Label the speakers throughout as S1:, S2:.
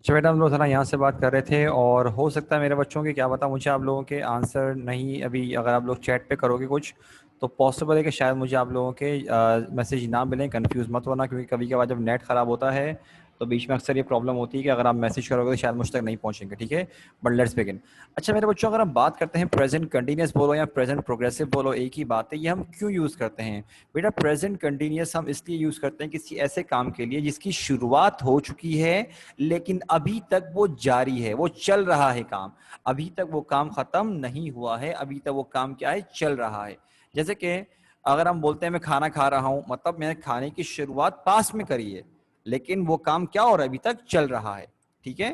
S1: अच्छा बेटा, हम लोग थोड़ा यहाँ से बात कर रहे थे और हो सकता है मेरे बच्चों के, क्या पता, मुझे आप लोगों के आंसर नहीं, अभी अगर आप लोग चैट पे करोगे कुछ तो पॉसिबल है कि शायद मुझे आप लोगों के मैसेज ना मिलें। कंफ्यूज मत होना, क्योंकि कभी कभार जब नेट ख़राब होता है तो बीच में अक्सर ये प्रॉब्लम होती है कि अगर आप मैसेज करोगे तो शायद मुझ तक नहीं पहुँचेंगे। ठीक है, बट लेट्स बिगिन। अच्छा मेरे बच्चों, अगर हम बात करते हैं प्रेजेंट कंटिन्यूस बोलो या प्रेजेंट प्रोग्रेसिव बोलो, एक ही बात है। ये हम क्यों यूज़ करते हैं बेटा? प्रेजेंट कंटिन्यूस हम इसलिए यूज़ करते हैं किसी ऐसे काम के लिए जिसकी शुरुआत हो चुकी है लेकिन अभी तक वो जारी है, वो चल रहा है काम। अभी तक वो काम खत्म नहीं हुआ है, अभी तक वो काम क्या है, चल रहा है। जैसे कि अगर हम बोलते हैं मैं खाना खा रहा हूं, मतलब मैंने खाने की शुरुआत पास में करी है लेकिन वो काम क्या हो रहा है, अभी तक चल रहा है। ठीक है,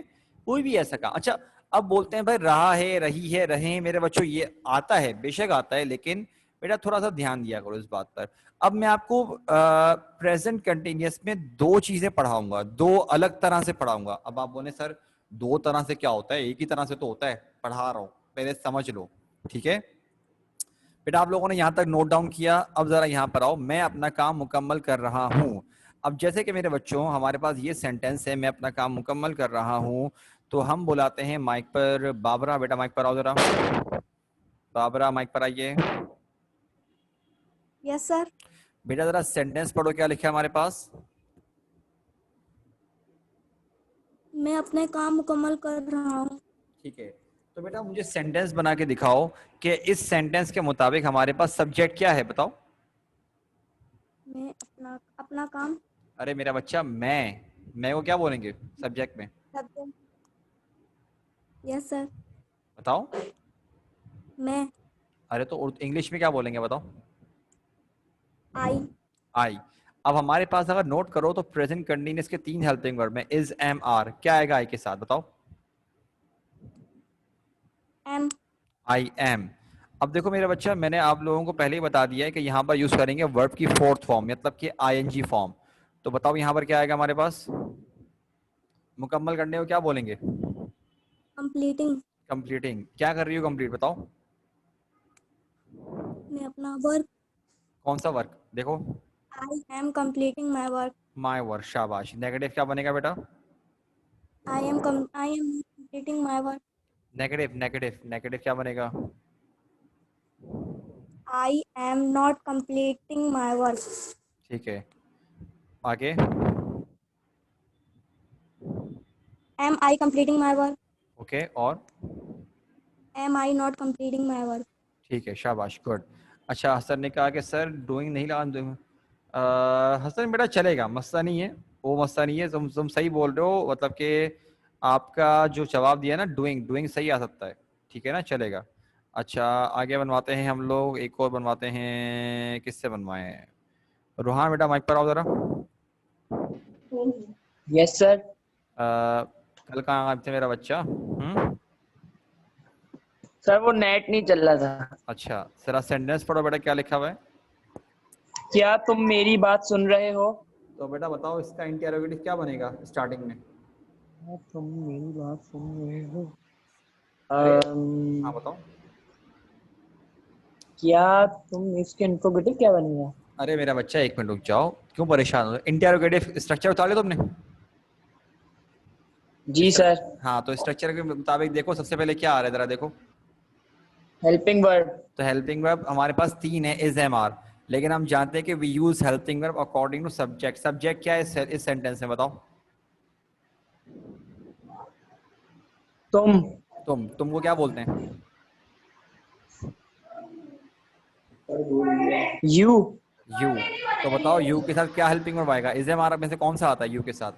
S1: कोई भी ऐसा काम। अच्छा, अब बोलते हैं भाई रहा है, रही है, रहे हैं। मेरे बच्चों ये आता है, बेशक आता है, लेकिन बेटा थोड़ा सा ध्यान दिया करो इस बात पर। अब मैं आपको प्रेजेंट कंटिन्यूअस में दो चीजें पढ़ाऊंगा, दो अलग तरह से पढ़ाऊंगा। अब आप बोले सर दो तरह से क्या होता है, एक ही तरह से तो होता है। पढ़ा रहा हूं, पहले समझ लो। ठीक है बेटा, आप लोगों ने यहां तक नोट डाउन किया। अब जरा यहां पर आओ, मैं अपना काम मुकम्मल कर रहा हूं। अब जैसे कि मेरे बच्चों हमारे पास ये सेंटेंस है, मैं अपना काम मुकम्मल कर रहा हूं, तो हम बुलाते हैं माइक पर बाबरा। बेटा माइक पर आओ जरा, बाबरा माइक पर आइए।
S2: Yes sir.
S1: बेटा जरा सेंटेंस पढ़ो, क्या लिखा है हमारे पास।
S2: मैं अपने काम मुकम्मल कर रहा हूँ।
S1: ठीक है, तो बेटा मुझे सेंटेंस बना के दिखाओ कि इस सेंटेंस के मुताबिक हमारे पास सब्जेक्ट क्या है, बताओ।
S2: मैं अपना अपना काम।
S1: अरे मेरा बच्चा, मैं को क्या बोलेंगे सब्जेक्ट में,
S2: सब्जेक्ट। Yes sir.
S1: बताओ।
S2: मैं।
S1: अरे तो इंग्लिश में क्या बोलेंगे, बताओ।
S2: आई।
S1: आई। अब हमारे पास अगर नोट करो तो प्रेजेंट कंटिन्यूअस के तीन हेल्पिंग वर्ब में इज, एम, आर। क्या आएगा आई के साथ, बताओ।
S2: एम।
S1: I am. अब देखो मेरा बच्चा, मैंने आप लोगों को पहले ही बता दिया है कि यहाँ पर यूज करेंगे वर्ब की फोर्थ फॉर्म, मतलब कि आईएनजी फॉर्म। तो बताओ यहाँ पर क्या आएगा हमारे पास, मुकम्मल करने को क्या बोलेंगे।
S2: कंप्लीटिंग।
S1: कंप्लीटिंग। क्या कर रही हो कंप्लीट, बताओ।
S2: मैं अपना वर्क।
S1: कौन सा वर्क, देखो।
S2: I am completing my work.
S1: My work, शाबाश। नेगेटिव क्या बनेगा बेटा।
S2: I am completing my work.
S1: Negative negative negative क्या बनेगा।
S2: I am not completing my work.
S1: ठीक है, आगे।
S2: Am I completing my work.
S1: Okay, और।
S2: Am I not completing my work.
S1: ठीक है, शाबाश, गुड। अच्छा, हसन ने कहा कि सर डूइंग नहीं लगा। हसन बेटा चलेगा, मसला नहीं है, वो मसला नहीं है। तुम सही बोल रहे हो, मतलब कि आपका जो जवाब दिया ना, डूइंग डूइंग सही आ सकता है। ठीक है ना, चलेगा। अच्छा, आगे बनवाते हैं हम लोग, एक और बनवाते हैं। किससे बनवाएं? रूहान बेटा माइक पर आओ जरा।
S3: Yes sir.
S1: कल कहाँ आए थे मेरा बच्चा?
S3: सर वो नेट नहीं चल रहा था।
S1: अच्छा, जरा सेंटेंस पढ़ो बेटा, क्या लिखा हुआ है।
S3: क्या तुम मेरी बात सुन रहे हो?
S1: तो बेटा बताओ इसका इंटरोगेटिव क्या बनेगा स्टार्टिंग में।
S3: क्या तुम मेरी बात सुन रहे हो?
S1: अरे हाँ बताओ।
S3: क्या तुम इसके इंट्रोगेटिव क्या बनेगा?
S1: अरे मेरा बच्चा एक मिनट रुक जाओ, क्यों परेशान हो? इंटरोगेटिव स्ट्रक्चर बता लिया तुमने?
S3: जी सर।
S1: हाँ, तो स्ट्रक्चर के मुताबिक देखो, सबसे पहले क्या आ रहा है जरा देखो।
S3: Helping verb.
S1: तो हेल्पिंग वर्ब हमारे पास तीन है, इज, एम, आर। लेकिन हम जानते हैं कि we use helping verb according to subject. Subject क्या है इस सेंटेंस में, बताओ।
S3: तुम।
S1: तुमको क्या बोलते हैं?
S3: यू।
S1: यू। तो बताओ यू के साथ क्या हेल्पिंग वर्ब आएगा, इज, एम, आर में से कौन सा आता है यू के साथ?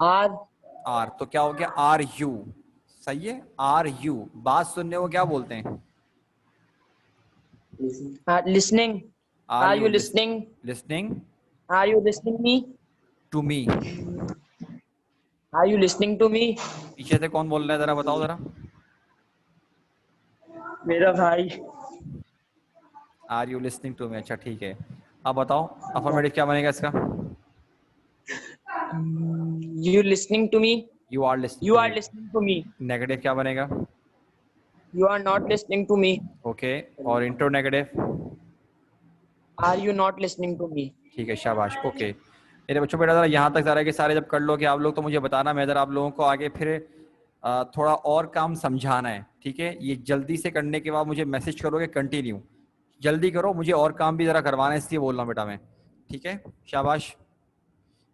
S3: आर।
S1: आर। तो क्या हो गया, आर यू। सही है, आर यू। बात सुनने को क्या बोलते हैं?
S3: Listening.
S1: Are
S3: are
S1: you
S3: you listening?
S1: Listening
S3: are you listening me?
S1: To me.
S3: Are you listening to me?
S1: पीछे से कौन बोल रहा है, जरा बताओ जरा।
S3: मेरा भाई।
S1: Are you listening to me, अच्छा ठीक है। अब बताओ अफर्मेटिव क्या बनेगा इसका।
S3: You listening to me?
S1: You are listening
S3: you
S1: to
S3: are
S1: me.
S3: Listening to me?
S1: Negative क्या बनेगा?
S3: You are not listening to me?
S1: Okay, और intro negative?
S3: Are you not listening to me?
S1: ठीक है, शाबाश, okay. मेरे बच्चों बेटा ज़रा यहाँ तक ज़रा के सारे जब कर लो कि आप लोग, तो मुझे बताना, मैं ज़रा आप लोगों को आगे फिर थोड़ा और काम समझाना है, ठीक है। ये जल्दी से करने के बाद मुझे मैसेज करोगे कंटिन्यू, जल्दी करो, मुझे और काम भी ज़रा करवाना है, इसलिए बोल रहा हूँ बेटा मैं, ठीक है। शाबाश।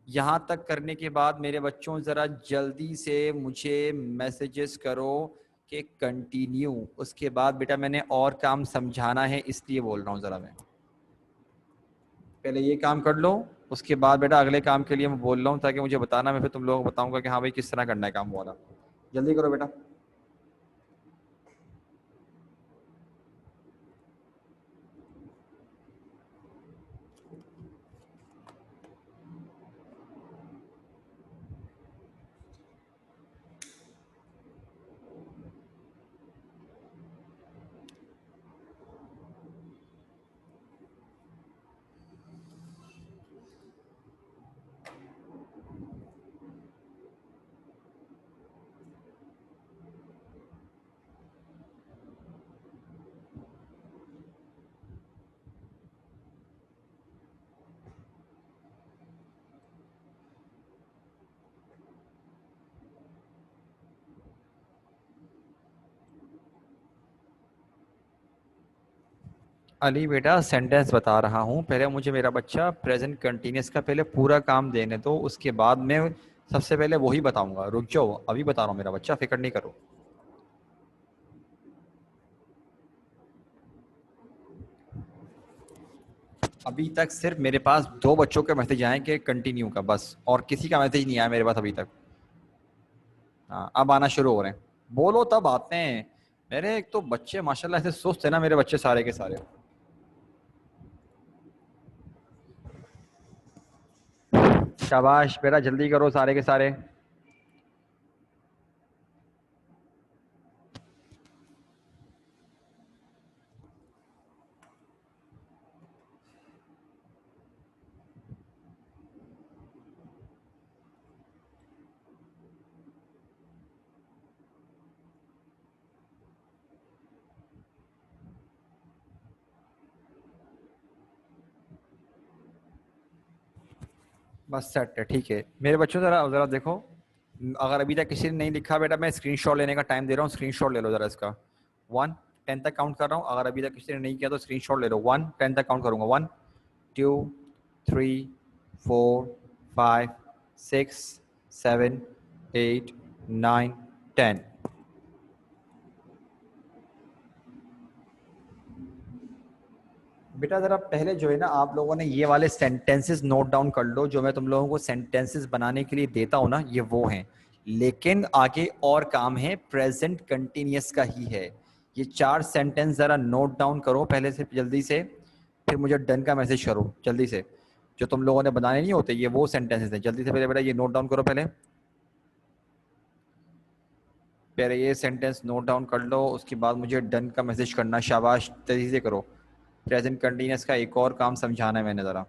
S1: यहाँ तक करने के बाद मेरे बच्चों ज़रा जल्दी से मुझे मैसेजेस करो कि कंटिन्यू। उसके बाद बेटा मैंने और काम समझाना है, इसलिए बोल रहा हूँ ज़रा मैं। पहले ये काम कर लो, उसके बाद बेटा अगले काम के लिए मैं बोल रहा हूँ, ताकि मुझे बताना, मैं फिर तुम लोगों को बताऊंगा कि हाँ भाई किस तरह करना है काम वाला। जल्दी करो बेटा। अली बेटा सेंटेंस बता रहा हूँ, पहले मुझे मेरा बच्चा प्रेजेंट कंटिन्यूस का पहले पूरा काम देने दो, उसके बाद मैं सबसे पहले वही बताऊंगा। रुक जाओ, अभी बता रहा हूँ मेरा बच्चा, फिक्र नहीं करो। अभी तक सिर्फ मेरे पास 2 बच्चों के मैसेज आए कि कंटिन्यू का, बस, और किसी का मैसेज नहीं आया मेरे पास अभी तक। हाँ अब आना शुरू हो रहे हैं, बोलो तब आते हैं। मेरे एक तो बच्चे माशाल्लाह ऐसे सुस्त है ना मेरे बच्चे सारे के सारे। शाबाश बेटा, जल्दी करो सारे के सारे। बस सेट है, ठीक है। मेरे बच्चों जरा जरा देखो, अगर अभी तक किसी ने नहीं लिखा बेटा, मैं स्क्रीनशॉट लेने का टाइम दे रहा हूँ, स्क्रीनशॉट ले लो जरा इसका। 1 10 तक काउंट कर रहा हूँ, अगर अभी तक किसी ने नहीं किया तो स्क्रीनशॉट ले लो। 1 10 तक काउंट करूंगा। 1 2 3 4 5 6 7 8 9 10। बेटा जरा पहले जो है ना, आप लोगों ने ये वाले सेंटेंसेस नोट डाउन कर लो, जो मैं तुम लोगों को सेंटेंसेस बनाने के लिए देता हूँ ना, ये वो हैं। लेकिन आगे और काम है, प्रेजेंट कंटिन्यूअस का ही है। ये 4 सेंटेंस जरा नोट डाउन करो पहले से, जल्दी से, फिर मुझे डन का मैसेज करो जल्दी से। जो तुम लोगों ने बनाने नहीं होते, ये वो सेंटेंसेस हैं, जल्दी से पहले बेटा ये नोट डाउन करो पहले। पहले ये सेंटेंस नोट डाउन कर लो, उसके बाद मुझे डन का मैसेज करना। शाबाश, तेजी से करो। प्रेजेंट कंटिन्यूअस का एक और काम समझाना है मैंने ज़रा।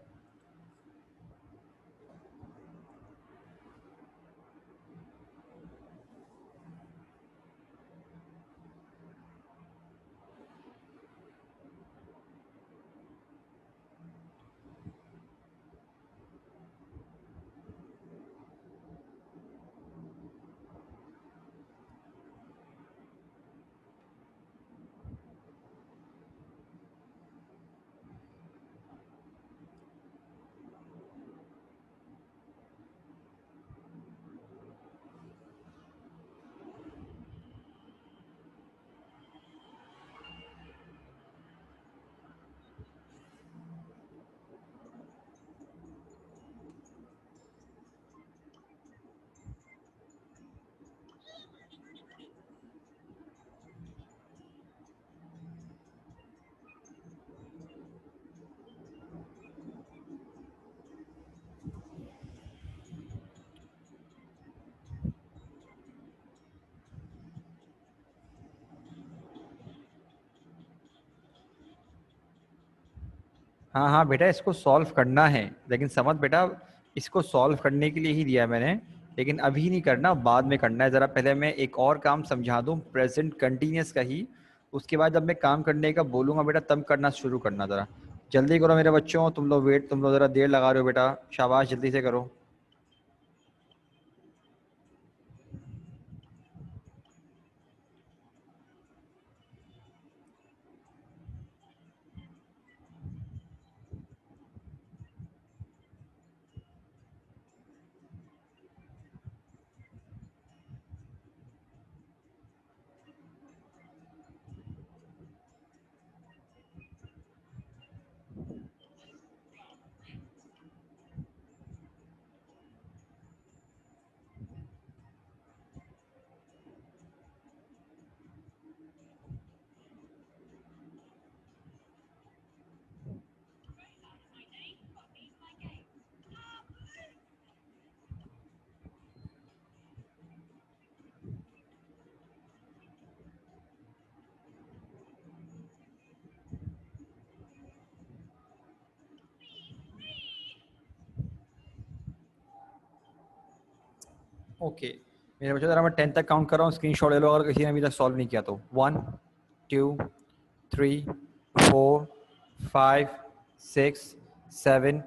S1: हाँ हाँ बेटा, इसको सॉल्व करना है, लेकिन समझ बेटा, इसको सॉल्व करने के लिए ही दिया है मैंने, लेकिन अभी नहीं करना, बाद में करना है। ज़रा पहले मैं एक और काम समझा दूँ प्रेजेंट कंटिन्यूअस का ही, उसके बाद जब मैं काम करने का बोलूँगा बेटा, तब करना शुरू करना ज़रा। जल्दी करो मेरे बच्चों, तुम लोग ज़रा देर लगा रहे हो बेटा, शाबाश जल्दी से करो। ओके मेरे बच्चों, जरा मैं 10 तक काउंट कर रहा हूँ, स्क्रीनशॉट ले लो अगर किसी ने अभी तक सॉल्व नहीं किया तो। 1 2 3 4 5 6 7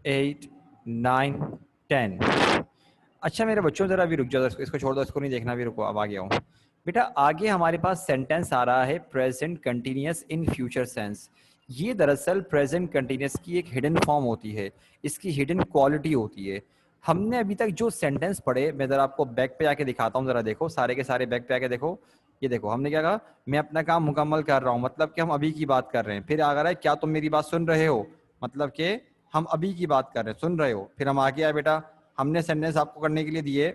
S1: 8 9 10। अच्छा मेरे बच्चों ज़रा अभी रुक जाओ, इसको छोड़ दो, इसको नहीं देखना, अभी रुको, अब आ गया हूँ बेटा। आगे हमारे पास सेंटेंस आ रहा है present continuous in future sense. ये दरअसल प्रेजेंट कंटिन्यूअस की एक हिडन फॉर्म होती है, इसकी हिडन क्वालिटी होती है। हमने अभी तक जो सेंटेंस पढ़े, मैं ज़रा आपको बैक पे आके दिखाता हूँ, ज़रा देखो, सारे के सारे बैक पे आके देखो। ये देखो हमने क्या कहा, मैं अपना काम मुकम्मल कर रहा हूँ, मतलब कि हम अभी की बात कर रहे हैं। फिर आ रहा है क्या तुम मेरी बात सुन रहे हो, मतलब कि हम अभी की बात कर रहे हैं, सुन रहे हो। फिर हम आगे आए बेटा, हमने सेंटेंस आपको करने के लिए दिए,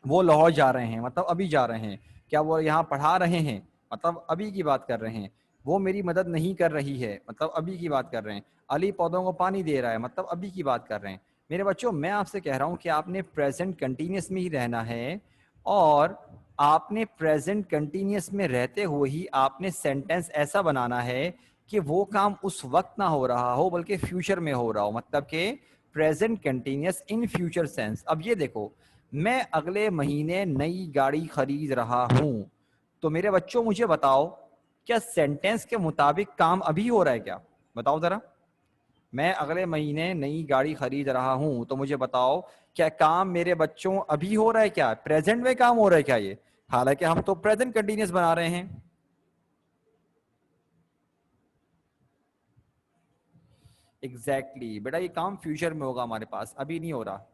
S1: वो लाहौर जा रहे हैं मतलब अभी जा रहे हैं। क्या वो यहाँ पढ़ा रहे हैं, मतलब अभी की बात कर रहे हैं। वो मेरी मदद नहीं कर रही है, मतलब अभी की बात कर रहे हैं। अली पौधों को पानी दे रहा है, मतलब अभी की बात कर रहे हैं। मेरे बच्चों मैं आपसे कह रहा हूँ कि आपने प्रेजेंट कंटिन्यूस में ही रहना है, और आपने प्रेजेंट कंटिन्यूस में रहते हुए ही आपने सेंटेंस ऐसा बनाना है कि वो काम उस वक्त ना हो रहा हो बल्कि फ्यूचर में हो रहा हो, मतलब कि present continuous in future sense. अब ये देखो, मैं अगले महीने नई गाड़ी खरीद रहा हूं, तो मेरे बच्चों मुझे बताओ, क्या सेंटेंस के मुताबिक काम अभी हो रहा है क्या? बताओ जरा। मैं अगले महीने नई गाड़ी खरीद रहा हूं, तो मुझे बताओ क्या काम मेरे बच्चों अभी हो रहा है क्या? प्रेजेंट में काम हो रहा है क्या ये? हालांकि हम तो प्रेजेंट कंटिन्यूअस बना रहे हैं। एग्जैक्टली बेटा, ये काम फ्यूचर में होगा हमारे पास, अभी नहीं हो रहा।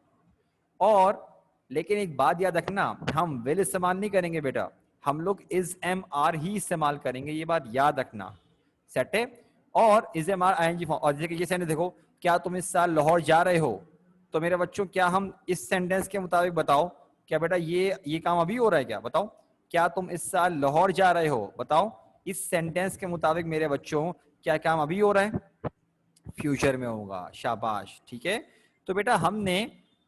S1: और लेकिन एक बात याद रखना, हम विल इस्तेमाल नहीं करेंगे बेटा, हम लोग इज एम आर ही इस्तेमाल करेंगे, ये बात याद रखना। सेट है? और is am are ING form. और ये सेंटेंस देखो, क्या तुम इस साल लाहौर जा रहे हो, तो मेरे बच्चों क्या हम इस सेंटेंस के मुताबिक बताओ, क्या बेटा ये काम अभी हो रहा है क्या? बताओ, क्या तुम इस साल लाहौर जा रहे हो, बताओ। इस सेंटेंस के मुताबिक मेरे बच्चों क्या काम अभी हो रहा है? फ्यूचर में होगा। शाबाश, ठीक है। तो बेटा हमने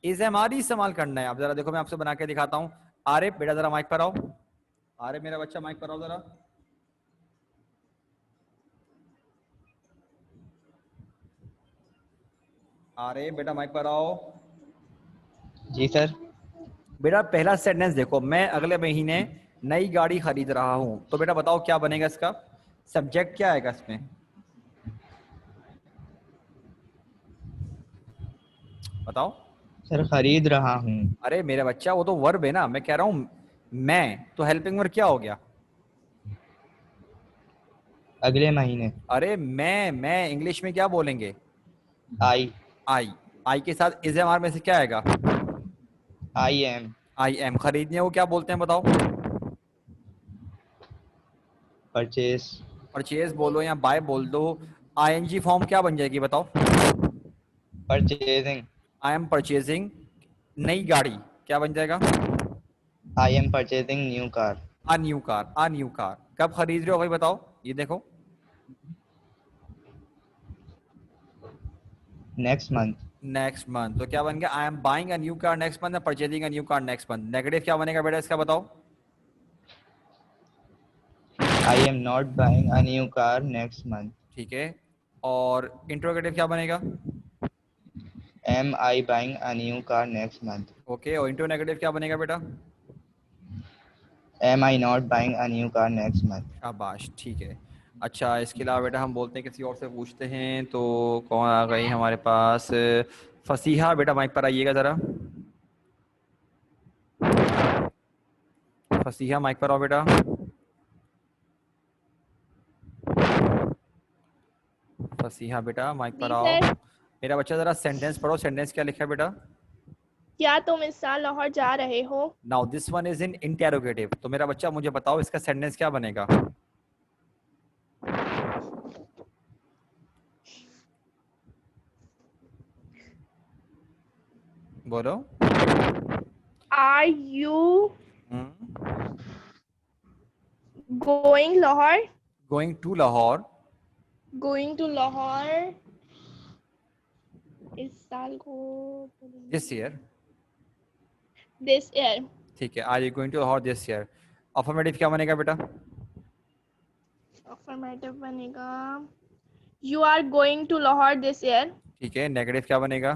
S1: इज एम आर ही इस्तेमाल करना है। अब जरा देखो, मैं आपसे बना के दिखाता हूँ। आरिफ बेटा जरा माइक पर आओ, आरिफ मेरा बच्चा माइक पर आओ जरा। आरिफ बेटा माइक पर आओ।
S4: जी सर।
S1: बेटा पहला सेंटेंस देखो, मैं अगले महीने नई गाड़ी खरीद रहा हूं, तो बेटा बताओ क्या बनेगा इसका? सब्जेक्ट क्या आएगा इसमें? बताओ।
S4: सर खरीद रहा हूँ।
S1: अरे मेरा बच्चा, वो तो वर्ब है ना, मैं कह रहा हूं मैं, तो हेल्पिंग वर्ब क्या हो गया?
S4: अगले महीने।
S1: अरे मैं इंग्लिश में क्या बोलेंगे?
S4: आई।
S1: आई। आई के साथ इज एम आर में से क्या आएगा?
S4: I am.
S1: I am. खरीदने को क्या बोलते हैं बताओ?
S4: परचेज।
S1: परचेज बोलो या बाय बोल दो, आईएनजी फॉर्म क्या बन जाएगी बताओ?
S4: परचेजिंग।
S1: आई एम परचेजिंग नई गाड़ी, क्या बन जाएगा?
S4: I am purchasing new car.
S1: A new car. A new car कब खरीद रहे हो भाई बताओ? ये देखो,
S4: नेक्स्ट मंथ।
S1: Next month. तो क्या बन गया? I am buying a new car next month, purchasing a new car next month. Negative क्या बनेगा बेटा इसका बताओ?
S4: I am not buying a new car next month.
S1: ठीक है। और इंट्रोगेटिव क्या बनेगा?
S4: Am I buying a new car next month.
S1: Okay. और इंट्रो नेगेटिव क्या बनेगा बेटा?
S4: Am I not buying a new car next month.
S1: शाबाश, ठीक है। अच्छा, इसके अलावा बेटा हम बोलते हैं किसी और से पूछते हैं, तो कौन आ गई हमारे पास? फसीहा, बेटा माइक पर आइएगा ज़रा। फसीहा माइक पर आओ बेटा। फसीहा बेटा माइक पर
S5: जी
S1: आओ।
S5: सर।
S1: मेरा बच्चा ज़रा सेंटेंस पढ़ो। सेंटेंस क्या लिखा है बेटा?
S5: क्या तुम इस साल लाहौर जा रहे हो?
S1: Now this one is in interrogative. तो मेरा बच्चा मुझे बताओ इसका सेंटेंस क्या बनेगा? बोलो।
S5: Are you going Lahore?
S1: Going to Lahore
S5: going to Lahore इस साल को
S1: दिस ईयर।
S5: This year.
S1: ठीक है, are you going to Lahore this year. Affirmative क्या बनेगा बेटा?
S5: अफर्मेटिव बनेगा you are going to Lahore this year.
S1: ठीक है, नेगेटिव क्या बनेगा?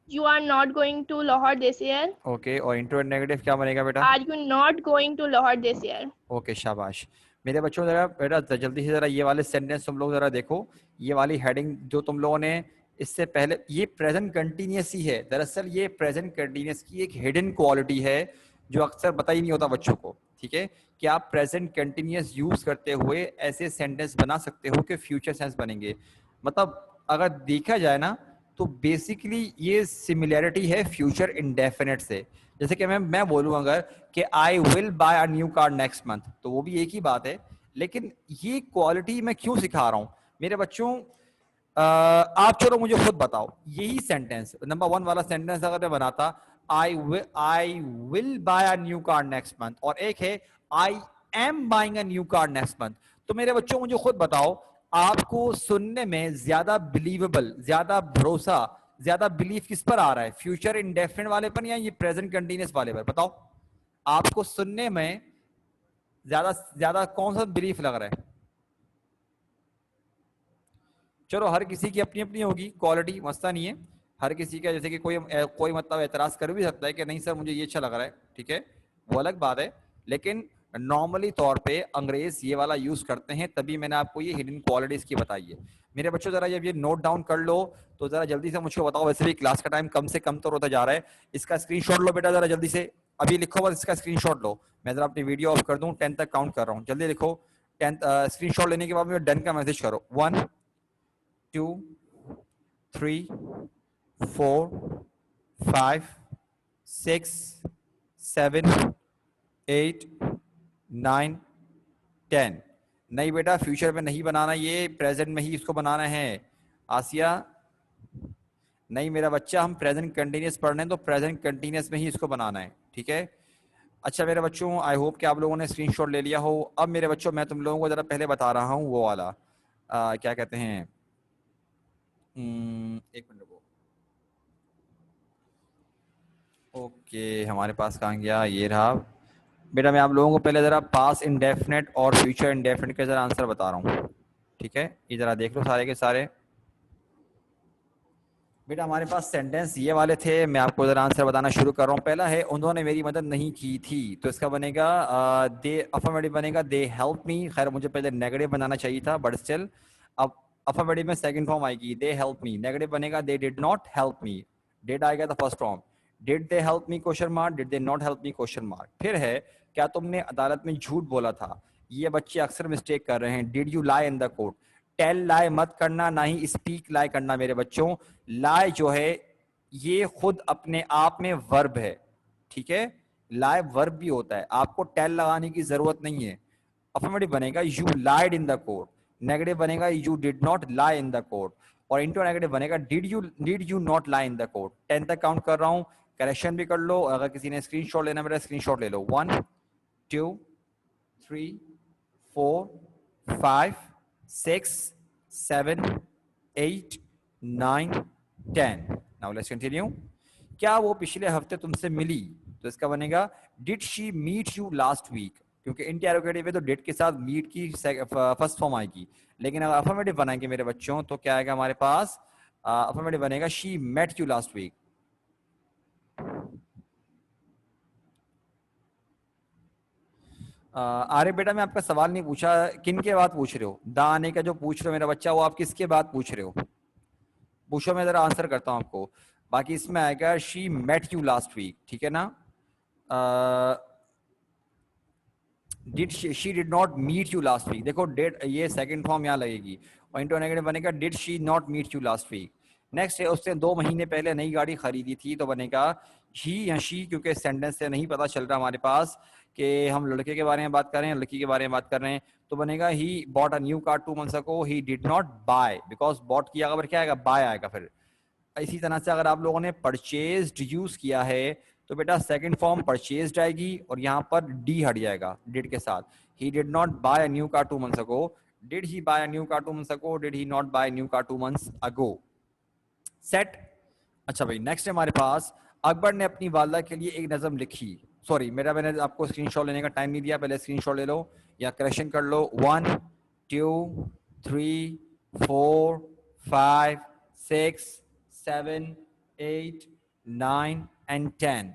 S5: You are not going to Lahore this year.
S1: Okay, और इंटरनेगेटिव क्या बनेगा बेटा?
S5: Are you not going to Lahore this year.
S1: Okay, शाबाश। मेरे बच्चों जरा बेटा जल्दी से जरा ये वाले सेंटेंस तुम लोग जरा देखो। ये वाली हेडिंग जो तुम लोगों ने इससे पहले, ये प्रेजेंट कंटिन्यूस ही है। दरअसल ये प्रेजेंट कंटिन्यूस की एक हिडन क्वालिटी है जो अक्सर पता ही नहीं होता बच्चों को। ठीक है, कि आप प्रेजेंट कंटिन्यूस यूज करते हुए ऐसे सेंटेंस बना सकते हो कि फ्यूचर सेंस बनेंगे। मतलब अगर देखा जाए ना, तो बेसिकली ये सिमिलैरिटी है फ्यूचर इंडेफिनिट से। जैसे कि मैं बोलूँ अगर कि I will buy a new car next month, तो वो भी एक ही बात है। लेकिन ये क्वालिटी मैं क्यों सिखा रहा हूँ मेरे बच्चों? आप चलो मुझे खुद बताओ, यही सेंटेंस नंबर 1 वाला सेंटेंस अगर मैं बनाता, I will buy a new car next month, और एक है आई am buying a new car next month, तो मेरे बच्चों मुझे खुद बताओ, आपको सुनने में ज्यादा बिलीवेबल, ज्यादा भरोसा, ज्यादा बिलीफ किस पर आ रहा है? फ्यूचर इंडेफिनिट वाले पर या ये प्रेजेंट कंटिन्यूस वाले पर? बताओ, आपको सुनने में ज्यादा ज्यादा कौन सा बिलीफ लग रहा है? चलो हर किसी की अपनी अपनी होगी क्वालिटी, मसला नहीं है। हर किसी का, जैसे कि कोई मतलब एतराज कर भी सकता है कि नहीं सर मुझे ये अच्छा लग रहा है, ठीक है, वो अलग बात है। लेकिन नॉर्मली तौर पे अंग्रेज ये वाला यूज करते हैं, तभी मैंने आपको ये हिडन क्वालिटीज की बताई है। मेरे बच्चों जरा जब ये नोट डाउन कर लो तो जरा जल्दी से मुझको बताओ। वैसे भी क्लास का टाइम कम से कम तो होता जा रहा है। इसका स्क्रीनशॉट लो बेटा जरा जल्दी से, अभी लिखो बस इसका स्क्रीनशॉट लो। मैं जरा अपनी वीडियो ऑफ कर दूं, 10 तक काउंट कर रहा हूँ, जल्दी लिखो। 10 स्क्रीनशॉट लेने के बाद मुझे डन का मैसेज करो। 1 2 3 4 5 6 7 8 9 10। नहीं बेटा, फ्यूचर में नहीं बनाना, ये प्रेजेंट में ही इसको बनाना है। आसिया, नहीं मेरा बच्चा, हम प्रेजेंट कंटिन्यूस पढ़ रहे हैं तो प्रेजेंट कंटिन्यूस में ही इसको बनाना है, ठीक है। अच्छा मेरे बच्चों, आई होप कि आप लोगों ने स्क्रीनशॉट ले लिया हो। अब मेरे बच्चों मैं तुम लोगों को जरा पहले बता रहा हूँ वो वाला क्या कहते हैं, एक मिनट रुको। ओके, हमारे पास कहाँ गया, ये रहा। बेटा मैं आप लोगों को पहले ज़रा पास इंडेफिनेट और फ्यूचर इंडेफिनेट के ज़रा आंसर बता रहा हूँ, ठीक है। ये ज़रा देख लो सारे के सारे। बेटा हमारे पास सेंटेंस ये वाले थे, मैं आपको ज़रा आंसर बताना शुरू कर रहा हूँ। पहला है उन्होंने मेरी मदद नहीं की थी, तो इसका बनेगा दे, अफर्मेटिव बनेगा दे हेल्प मी। खैर मुझे पहले नेगेटिव बनाना चाहिए था, बट स्टिल अब अफर्मेटिव में सेकंड फॉर्म आएगी दे हेल्प मी। नेगेटिव बनेगा they did not help me. Did आएगा तो first form, did they help me question mark, did they not help me question mark. फिर है क्या तुमने अदालत में झूठ बोला था? ये बच्चे अक्सर मिस्टेक कर रहे हैं। Did you lie in the court? Tell lie मत करना, ना ही स्पीक लाई करना मेरे बच्चों। लाई जो है ये खुद अपने आप में वर्ब है, ठीक है। लाई वर्ब भी होता है, आपको टेल लगाने की जरूरत नहीं है। अफर्मेटिव बनेगा you lied in the court, negative बनेगा you did not lie in the court, और इंटू नेगेटिव बनेगा did you not lie in the court. 10 तक काउंट कर रहा हूं, करेक्शन भी कर लो। अगर किसी ने स्क्रीनशॉट लेना मेरा स्क्रीनशॉट ले लो। 1 2 3 4 5 6 7 8 9 10। Now let's continue. क्या वो पिछले हफ्ते तुमसे मिली? तो इसका बनेगा did she meet you last week, क्योंकि इंटरोगेटिव है तो डिड के साथ मीट की फर्स्ट फॉर्म आएगी। लेकिन अगर अफर्मेटिव बनाएंगे मेरे बच्चों तो क्या आएगा हमारे पास? अफर्मेटिव बनेगा she met you last week. आरे बेटा मैं आपका सवाल नहीं पूछा, किन के बात पूछ रहे हो? दा आने का जो पूछ रहे हो मेरा बच्चा, वो आप किसके बात पूछ रहे हो? पूछो, मैं जरा आंसर करता हूँ आपको। बाकी इसमें आएगा she met you last week, ठीक है ना? Did she did not meet you last week, देखो डिड ये सेकंड फॉर्म यहाँ लगेगी और इंटू नेगेटिव बनेगा did she not meet you last week. Next है उसने 2 महीने पहले नई गाड़ी खरीदी थी, तो बनेगा ही या शी, क्योंकि सेंटेंस से नहीं पता चल रहा हमारे पास कि हम लड़के के बारे में बात कर रहे हैं लड़की के बारे में बात कर रहे हैं, तो बनेगा he bought a new car 2 months ago, he did not buy, because bought की अगर क्या आएगा, बाय आएगा। फिर इसी तरह से अगर आप लोगों ने परचेज्ड यूज किया है तो बेटा सेकंड फॉर्म परचेज्ड आएगी और यहाँ पर डी हट जाएगा डिड के साथ। He did not buy a new car 2 months ago, did he buy a new car 2 months ago, did he not buy new car 2 months ago। Set. अच्छा भाई नेक्स्ट है हमारे पास, अकबर ने अपनी वालदा के लिए एक नज़म लिखी। सॉरी मैंने आपको स्क्रीनशॉट लेने का टाइम नहीं दिया, पहले स्क्रीनशॉट ले लो या करेक्शन कर लो। 1 2 3 4 5 6 7 8 9 and 10,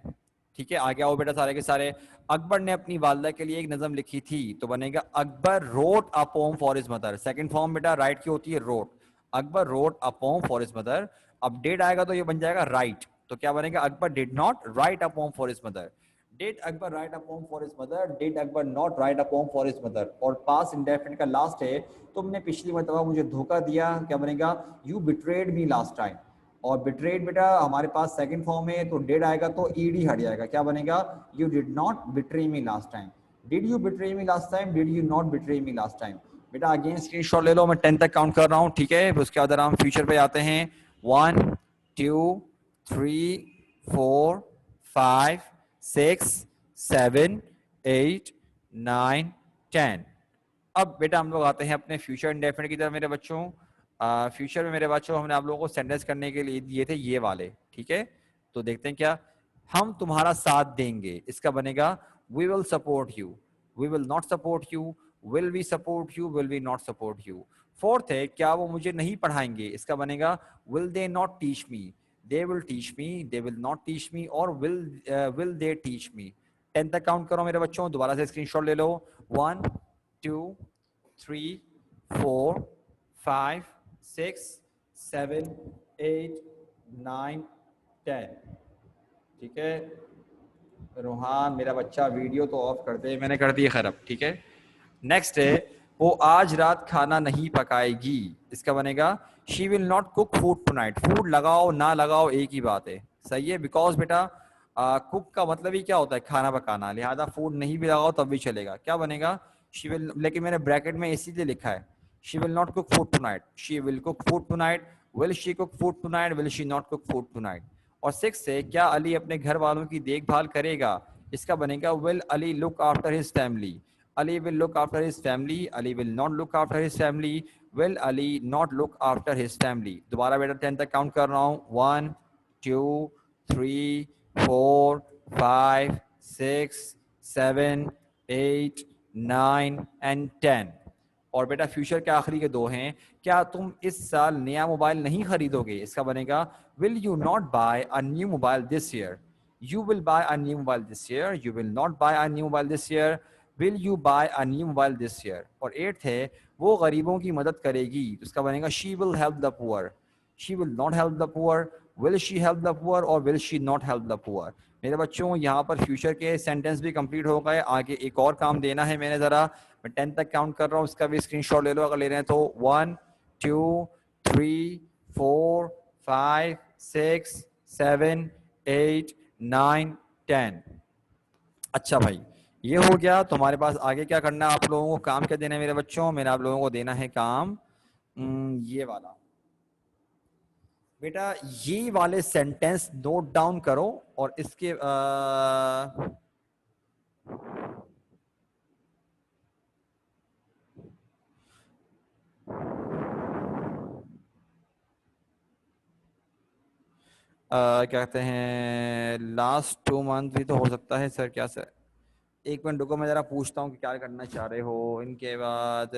S1: ठीक है? आगे आओ बेटा सारे के सारे। अकबर ने अपनी वालदा के लिए एक नज़म लिखी थी, तो बनेगा Akbar wrote a poem for his mother. Second form बेटा राइट की होती है wrote, Akbar wrote a poem for his mother. अब डेड आएगा तो ये बन जाएगा राइट, तो क्या बनेगा, Akbar did not write a poem for his mother. Did Akbar write a poem for his mother, did Akbar not write a poem for his mother. और पास इंडेफिनिट का लास्ट है, तुमने पिछली मरतबा मुझे धोखा दिया, क्या बनेगा, you betrayed me last time. और बिट्रेड बेटा हमारे पास सेकंड फॉर्म है, तो डिड आएगा तो ईडी हट जाएगा, क्या बनेगा, you did not betray me last time. Did you betray me last time, did you not betray me last time. बेटा अगेन स्क्रीनशॉट ले लो, मैं 10 तक काउंट कर रहा हूँ, ठीक है? उसके बाद हम फ्यूचर पे आते हैं। 1 2 3 4 5 6 7 8 9 10। अब बेटा हम लोग आते हैं अपने फ्यूचर इंडेफिनिट की तरफ मेरे बच्चों। फ्यूचर में मेरे बच्चों हमने आप लोगों को सेंटेंस करने के लिए दिए थे ये वाले, ठीक है? तो देखते हैं क्या, हम तुम्हारा साथ देंगे, इसका बनेगा we will support you, we will not support you, will we support you, will we not support you. Fourth है क्या वो मुझे नहीं पढ़ाएंगे, इसका बनेगा will they not teach me, they will teach me, they will not teach me, और will they teach me. 10 तक काउंट करो मेरे बच्चों, दोबारा से स्क्रीनशॉट ले लो। 1 2 3 4 5 6 7 8 9 10, ठीक है? रोहान मेरा बच्चा वीडियो तो ऑफ कर दे, मैंने कर दी खैर, ठीक है? नेक्स्ट है वो आज रात खाना नहीं पकाएगी, इसका बनेगा she will not cook food tonight. Food लगाओ ना लगाओ एक ही बात है, सही है? बिकॉज बेटा कुक का मतलब ही क्या होता है, खाना पकाना, लिहाजा फूड नहीं भी लगाओ तब भी चलेगा, क्या बनेगा, शी विल, लेकिन मैंने ब्रैकेट में इसीलिए लिखा है she will not cook food tonight, she will cook food tonight, will she cook food tonight, will she not cook food tonight. और 6 से क्या अली अपने घर वालों की देखभाल करेगा, इसका बनेगा will Ali look after his family, Ali will look after his family, Ali will not look after his family, will Ali not look after his family। दोबारा बेटा 10 तक काउंट कर रहा हूँ। 1 2 3 4 5 6 7 8 9 and 10। और बेटा फ्यूचर के आखिरी के 2 हैं, क्या तुम इस साल नया मोबाइल नहीं खरीदोगे, इसका बनेगा will you not buy a new mobile this year, you will buy a new mobile this year, you will not buy a new mobile this year, will you buy a new mobile this year। और 8th है वो गरीबों की मदद करेगी, तो इसका बनेगा she will help the poor, she will not help the poor, will she help the poor, और will she not help the poor। मेरे बच्चों यहाँ पर फ्यूचर के सेंटेंस भी कंप्लीट हो गए, आगे एक और काम देना है मैंने, ज़रा मैं 10 तक काउंट कर रहा हूँ, इसका भी स्क्रीनशॉट ले लो अगर ले रहे हैं तो। 1 2 3 4 5 6 7 8 9 10। अच्छा भाई ये हो गया, तो हमारे पास आगे क्या करना है, आप लोगों को काम क्या देना है मेरे बच्चों, मैंने आप लोगों को देना है काम ये वाला। बेटा ये वाले सेंटेंस नोट डाउन करो और इसके क्या कहते हैं, लास्ट 2 मंथ भी तो हो सकता है सर, क्या सर? एक मिनट रुको, मैं जरा पूछता हूँ कि क्या करना चाह रहे हो। इनके बाद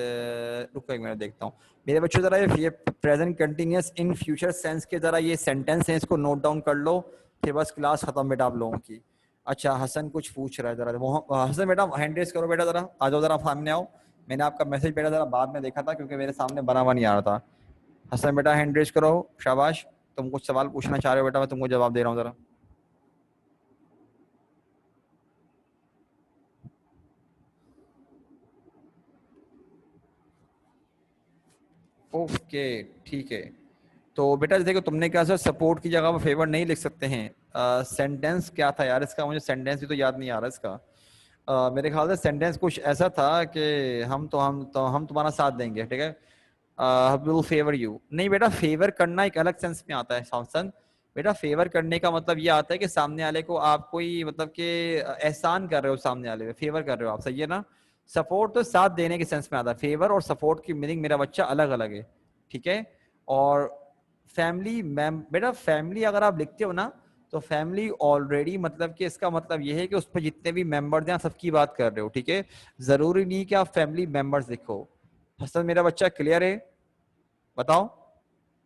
S1: रुको एक मिनट देखता हूँ मेरे बच्चों, जरा ये present continuous in future sense के जरा ये सेंटेंस है, इसको नोट डाउन कर लो, फिर बस क्लास खत्म बेटा आप लोगों की। अच्छा हसन कुछ पूछ रहा है, जरा हसन बेटा हैंड रेस करो बेटा, जरा आ जाओ, जरा सामने आओ। मैंने आपका मैसेज बेटा जरा बाद में देखा था क्योंकि मेरे सामने बना हुआ नहीं आ रहा था। हसन बेटा हैंड रेस करो, शाबाश। तुम कुछ सवाल पूछना चाह रहे हो बेटा, मैं तुमको जवाब दे रहा हूँ जरा। ओके ठीक है। तो बेटा देखो तुमने कहा सर सपोर्ट की जगह पर फेवर नहीं लिख सकते हैं। सेंटेंस क्या था यार इसका, मुझे सेंटेंस भी तो याद नहीं आ रहा इसका। मेरे ख्याल से सेंटेंस कुछ ऐसा था कि हम तुम्हारा साथ देंगे, ठीक है। Will favour you. नहीं बेटा, फेवर करना एक अलग सेंस में आता है सॉन्सन। बेटा फेवर करने का मतलब ये आता है कि सामने वाले को आप कोई मतलब कि एहसान कर रहे हो, सामने वाले पे फेवर कर रहे हो आप, सही है ना। सपोर्ट तो साथ देने के सेंस में आता है, फेवर और सपोर्ट की मीनिंग मेरा बच्चा अलग अलग है, ठीक है। और फैमिली बेटा फैमिली अगर आप लिखते हो ना तो फैमिली ऑलरेडी मतलब कि इसका मतलब ये है कि उस पर जितने भी मेंबर्स हैं सबकी बात कर रहे हो, ठीक है। जरूरी नहीं कि आप फैमिली मेंबर्स लिखो। हसन मेरा बच्चा क्लियर है, बताओ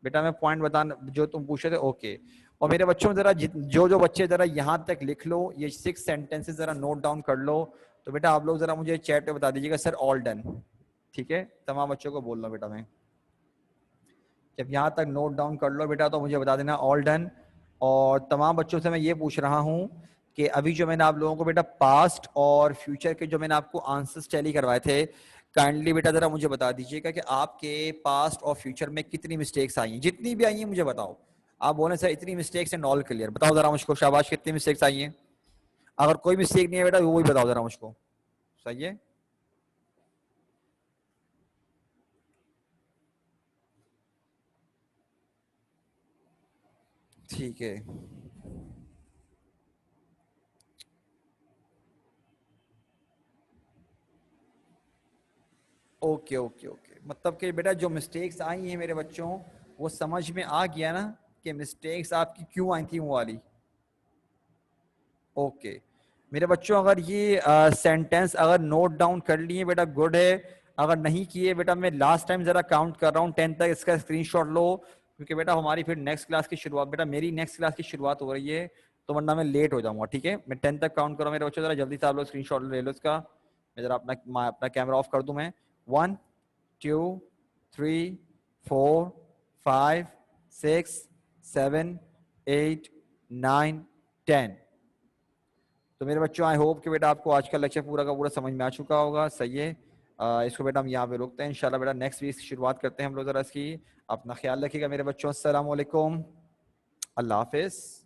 S1: बेटा, मैं पॉइंट बताना जो तुम पूछे थे, ओके। और मेरे बच्चों जरा जो बच्चे जरा यहाँ तक लिख लो, ये 6 सेंटेंसेस जरा नोट डाउन कर लो। तो बेटा आप लोग जरा मुझे चैट पे बता दीजिएगा सर ऑल डन, ठीक है। तमाम बच्चों को बोल रहा हूँ बेटा मैं, जब यहाँ तक नोट डाउन कर लो बेटा तो मुझे बता देना ऑल डन। और तमाम बच्चों से मैं ये पूछ रहा हूँ कि अभी जो मैंने आप लोगों को बेटा पास्ट और फ्यूचर के जो मैंने आपको आंसर्स टैली करवाए थे, काइंडली बेटा जरा मुझे बता दीजिएगा कि आपके पास्ट और फ्यूचर में कितनी मिस्टेक्स आई हैं। जितनी भी आई हैं मुझे बताओ। आप बोले सर इतनी मिस्टेक्स एंड ऑल क्लियर, बताओ जरा मुझको, शाबाश, कितनी मिस्टेक्स आई हैं। अगर कोई मिस्टेक नहीं है बेटा वो भी बताओ जरा मुझको, सही है। ठीक है, ओके ओके ओके। मतलब कि बेटा जो मिस्टेक्स आई हैं मेरे बच्चों वो समझ में आ गया ना कि मिस्टेक्स आपकी क्यों आई थी वो वाली। ओके मेरे बच्चों, अगर ये सेंटेंस अगर नोट डाउन कर लिए बेटा गुड है, अगर नहीं किए बेटा मैं लास्ट टाइम जरा काउंट कर रहा हूँ 10 तक, इसका स्क्रीनशॉट लो। क्योंकि बेटा हमारी फिर नेक्स्ट क्लास की शुरुआत, बेटा मेरी नेक्स्ट क्लास की शुरुआत हो रही है तो वरना मैं लेट हो जाऊंगा, ठीक है। मैं 10 तक काउंट कर रहा हूँ मेरे बच्चों, जरा जल्दी से आप लोग स्क्रीनशॉट ले लो इसका। मैं जरा अपना कैमरा ऑफ कर दूं मैं। 1 2 3 4 5 6 7 8 9 10। तो मेरे बच्चों आई होप कि बेटा आपको आज का लेक्चर पूरा का पूरा समझ में आ चुका होगा, सही है। इसको बेटा हम यहाँ पे रोकते हैं, इंशाल्लाह बेटा नेक्स्ट वीक शुरुआत करते हैं हम लोग जरा इसकी। अपना ख्याल रखिएगा मेरे बच्चों, अस्सलाम वालेकुम, अल्लाह हाफिज।